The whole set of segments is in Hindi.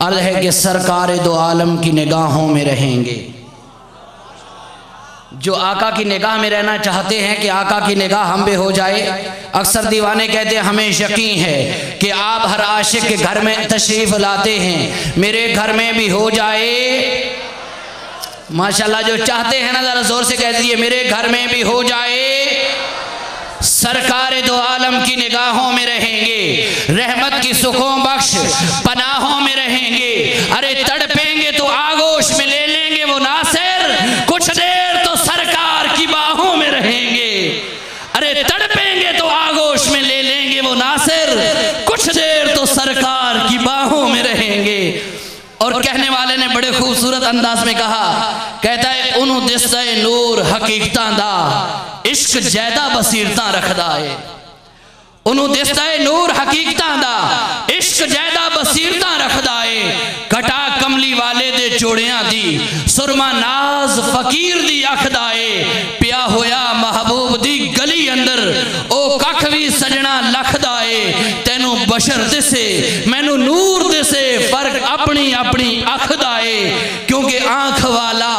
अर्ज़ है कि सरकार दो आलम की निगाहों में रहेंगे। जो आका की निगाह में रहना चाहते हैं कि आका की निगाह हम पे हो जाए। अक्सर दीवाने कहते हैं हमें यकीन है कि आप हर आशिक के घर में तशरीफ़ लाते हैं, मेरे घर में भी हो जाए। माशाल्लाह, जो चाहते हैं ना ज़रा ज़ोर से कह दीजिए, मेरे घर में भी हो जाए। सरकार दो आलम की निगाहों में रहेंगे, रहमत की सुखों बख्श पनाहों में रहेंगे। अरे तड़पेंगे तो आगोश में ले लेंगे वो नासिर, कुछ देर तो सरकार की बाहों में रहेंगे। अरे तड़पेंगे तो आगोश में ले लेंगे वो नासिर, कुछ देर तो सरकार की बाहों में रहेंगे। और कहने वाले ने बड़े खूबसूरत अंदाज में कहा, कहता है उन्हों दिस्ता नूर हकीकतां दा इश्क ज्यादा बसीरतां रखदा है। उन्हों दिस्ता नूर हकीकतां दा इश्क ज्यादा बसीरतां रखदा है। घटा कमली वाले दे जोड़ियां दी सुरमा नाज फकीर दी अखदा है। पिया होया महबूब दी गली अंदर ओ कख भी सजना लखदा है। तेनू बशर दिसे मैनू नूर दिसे, फर्क अपनी अपनी अखदा है। क्योंकि आंख वाला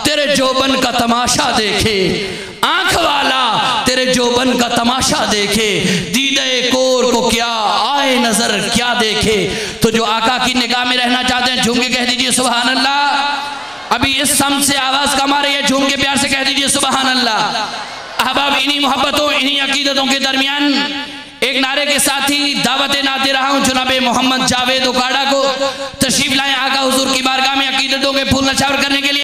तेरे जोबन का तमाशा देखे, आंख वाला तेरे जोबन का तमाशा देखे, दीदे कोर को क्या आए नजर क्या देखे। तो जो आका की निगाह में रहना चाहते हैं झूम के कह दीजिए सुभान अल्लाह। अभी इस सम से आवाज कमा रही है, झूम के प्यार से कह दीजिए सुभान अल्लाह। अहबाब, इन्हीं मोहब्बतों इन्हीं अकीदतों के दरमियान एक नारे के साथ ही दावत नाते रहा हूँ जनाबे मोहम्मद जावेद उकाड़ा को तशरीफ लाएं आका हुजूर की बारगाह में अकीदतों के फूल नछावर करने